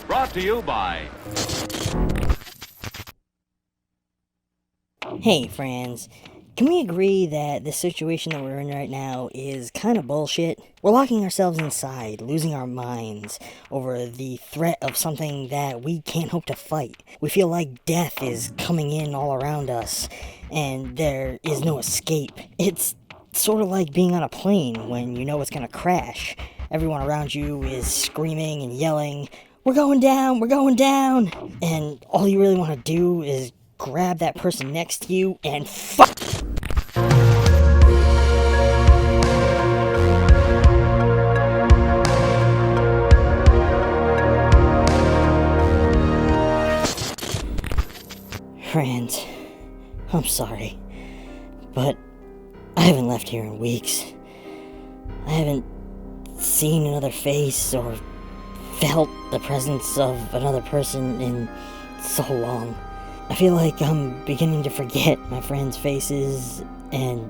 Brought to you by... Hey, friends. Can we agree that the situation that we're in right now is kind of bullshit? We're locking ourselves inside, losing our minds over the threat of something that we can't hope to fight. We feel like death is coming in all around us, and there is no escape. It's sort of like being on a plane when you know it's gonna crash. Everyone around you is screaming and yelling, "We're going down! We're going down!" And all you really want to do is grab that person next to you and fuck. Friends, I'm sorry, but I haven't left here in weeks. I haven't seen another face or felt the presence of another person in so long. I feel like I'm beginning to forget my friends' faces and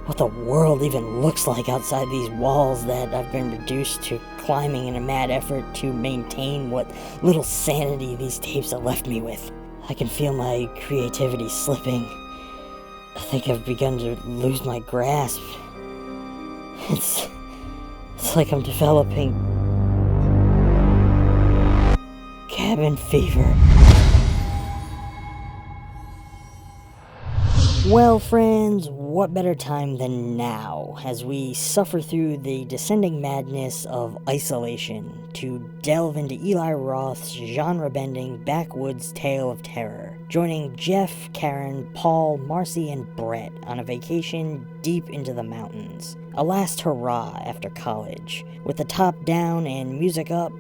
what the world even looks like outside these walls that I've been reduced to climbing in a mad effort to maintain what little sanity these tapes have left me with. I can feel my creativity slipping. I think I've begun to lose my grasp. It's like I'm developing cabin fever. Well, friends, what better time than now, as we suffer through the descending madness of isolation, to delve into Eli Roth's genre-bending backwoods tale of terror, joining Jeff, Karen, Paul, Marcy, and Brett on a vacation deep into the mountains. A last hurrah after college. With the top down and music up,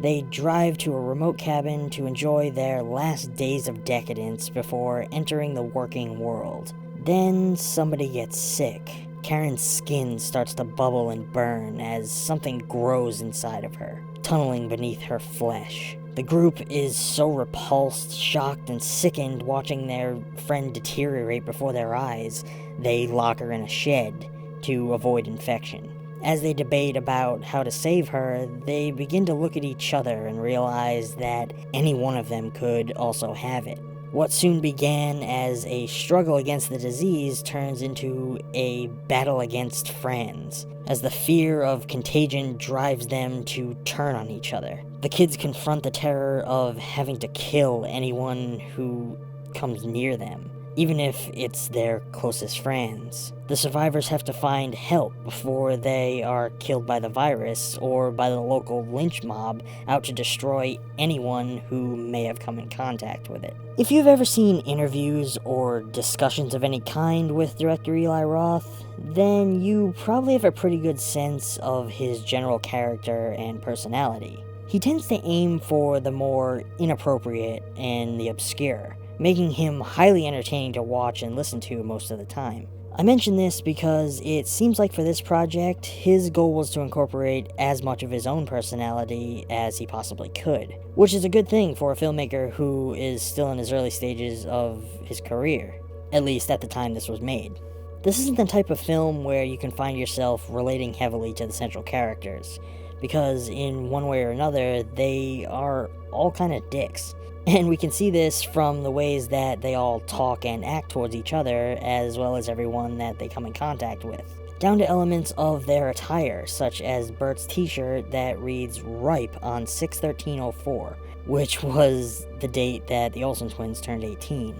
they drive to a remote cabin to enjoy their last days of decadence before entering the working world. Then somebody gets sick. Karen's skin starts to bubble and burn as something grows inside of her, tunneling beneath her flesh. The group is so repulsed, shocked, and sickened watching their friend deteriorate before their eyes, they lock her in a shed to avoid infection. As they debate about how to save her, they begin to look at each other and realize that any one of them could also have it. What soon began as a struggle against the disease turns into a battle against friends, as the fear of contagion drives them to turn on each other. The kids confront the terror of having to kill anyone who comes near them, even if it's their closest friends. The survivors have to find help before they are killed by the virus or by the local lynch mob out to destroy anyone who may have come in contact with it. If you've ever seen interviews or discussions of any kind with director Eli Roth, then you probably have a pretty good sense of his general character and personality. He tends to aim for the more inappropriate and the obscure, making him highly entertaining to watch and listen to most of the time. I mention this because it seems like for this project, his goal was to incorporate as much of his own personality as he possibly could, which is a good thing for a filmmaker who is still in his early stages of his career, at least at the time this was made. This isn't the type of film where you can find yourself relating heavily to the central characters, because in one way or another, they are all kind of dicks. And we can see this from the ways that they all talk and act towards each other, as well as everyone that they come in contact with. Down to elements of their attire, such as Bert's t-shirt that reads "Ripe" on 6/13/04, which was the date that the Olsen twins turned 18.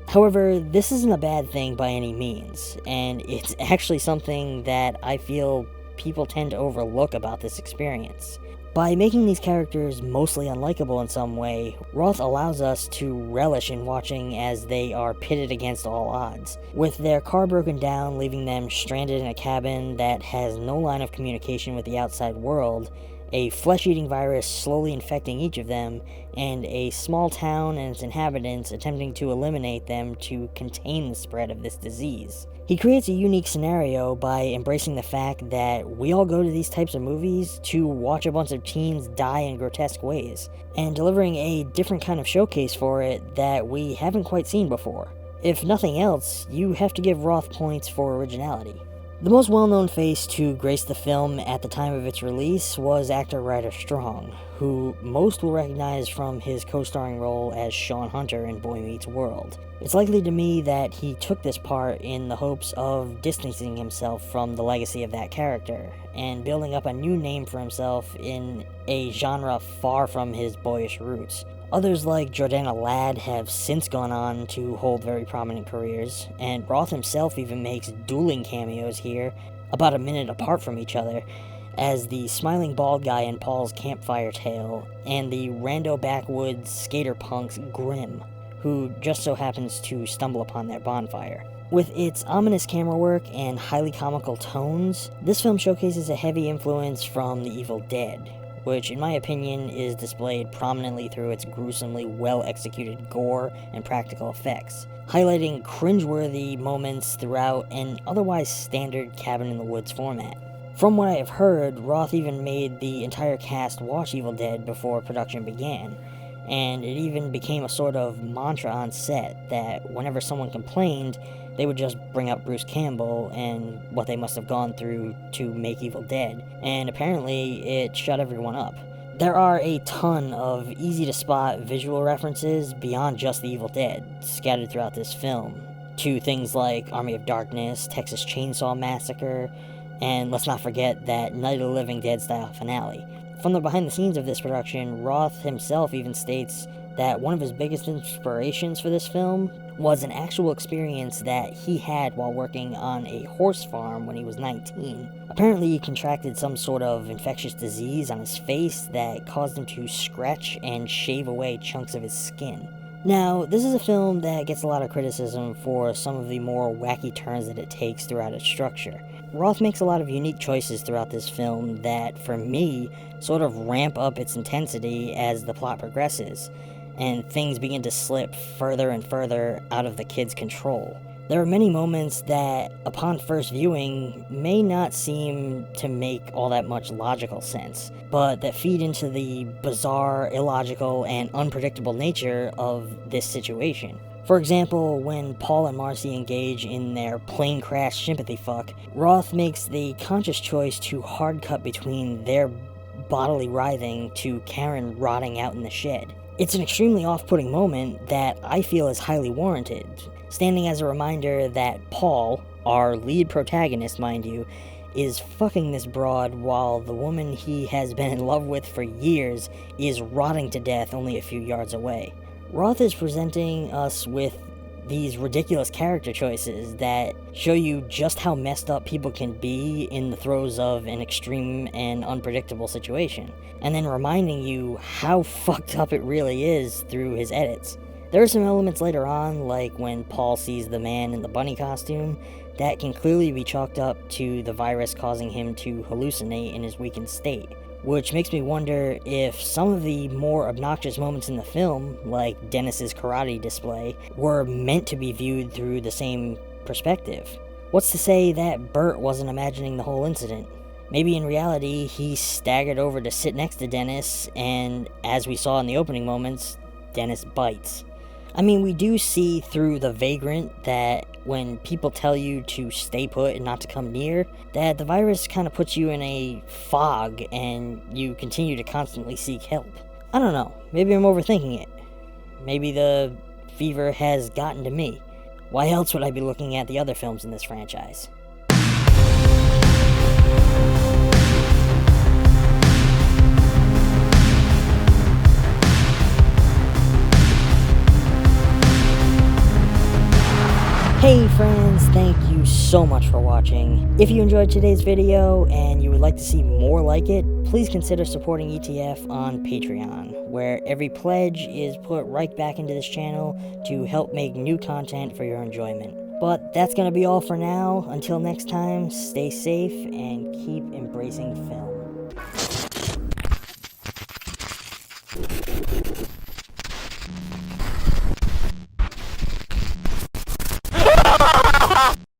However, this isn't a bad thing by any means, and it's actually something that I feel people tend to overlook about this experience. By making these characters mostly unlikable in some way, Roth allows us to relish in watching as they are pitted against all odds. With their car broken down, leaving them stranded in a cabin that has no line of communication with the outside world, a flesh-eating virus slowly infecting each of them, and a small town and its inhabitants attempting to eliminate them to contain the spread of this disease. He creates a unique scenario by embracing the fact that we all go to these types of movies to watch a bunch of teens die in grotesque ways, and delivering a different kind of showcase for it that we haven't quite seen before. If nothing else, you have to give Roth points for originality. The most well-known face to grace the film at the time of its release was actor Ryder Strong, who most will recognize from his co-starring role as Shawn Hunter in Boy Meets World. It's likely to me that he took this part in the hopes of distancing himself from the legacy of that character, and building up a new name for himself in a genre far from his boyish roots. Others like Jordana Ladd have since gone on to hold very prominent careers, and Roth himself even makes dueling cameos here, about a minute apart from each other, as the smiling bald guy in Paul's Campfire Tale, and the rando backwoods skater punks Grimm, who just so happens to stumble upon their bonfire. With its ominous camera work and highly comical tones, this film showcases a heavy influence from The Evil Dead, which in my opinion is displayed prominently through its gruesomely well-executed gore and practical effects, highlighting cringeworthy moments throughout an otherwise standard cabin-in-the-woods format. From what I have heard, Roth even made the entire cast watch Evil Dead before production began, and it even became a sort of mantra on set that whenever someone complained, they would just bring up Bruce Campbell and what they must have gone through to make Evil Dead, and apparently it shut everyone up. There are a ton of easy-to-spot visual references beyond just the Evil Dead scattered throughout this film, to things like Army of Darkness, Texas Chainsaw Massacre, and let's not forget that Night of the Living Dead style finale. From the behind the scenes of this production, Roth himself even states that one of his biggest inspirations for this film was an actual experience that he had while working on a horse farm when he was 19. Apparently he contracted some sort of infectious disease on his face that caused him to scratch and shave away chunks of his skin. Now, this is a film that gets a lot of criticism for some of the more wacky turns that it takes throughout its structure. Roth makes a lot of unique choices throughout this film that, for me, sort of ramp up its intensity as the plot progresses, and things begin to slip further and further out of the kid's control. There are many moments that, upon first viewing, may not seem to make all that much logical sense, but that feed into the bizarre, illogical, and unpredictable nature of this situation. For example, when Paul and Marcy engage in their plane crash sympathy fuck, Roth makes the conscious choice to hard cut between their bodily writhing to Karen rotting out in the shed. It's an extremely off-putting moment that I feel is highly warranted, standing as a reminder that Paul, our lead protagonist mind you, is fucking this broad while the woman he has been in love with for years is rotting to death only a few yards away. Roth is presenting us with these ridiculous character choices that show you just how messed up people can be in the throes of an extreme and unpredictable situation, and then reminding you how fucked up it really is through his edits. There are some elements later on, like when Paul sees the man in the bunny costume, that can clearly be chalked up to the virus causing him to hallucinate in his weakened state, which makes me wonder if some of the more obnoxious moments in the film, like Dennis's karate display, were meant to be viewed through the same perspective. What's to say that Bert wasn't imagining the whole incident? Maybe in reality, he staggered over to sit next to Dennis, and as we saw in the opening moments, Dennis bites. I mean, we do see through the vagrant that when people tell you to stay put and not to come near, that the virus kind of puts you in a fog and you continue to constantly seek help. I don't know, maybe I'm overthinking it. Maybe the fever has gotten to me. Why else would I be looking at the other films in this franchise? Hey friends, thank you so much for watching. If you enjoyed today's video and you would like to see more like it, please consider supporting ETF on Patreon, where every pledge is put right back into this channel to help make new content for your enjoyment. But that's gonna be all for now. Until next time, stay safe and keep embracing film.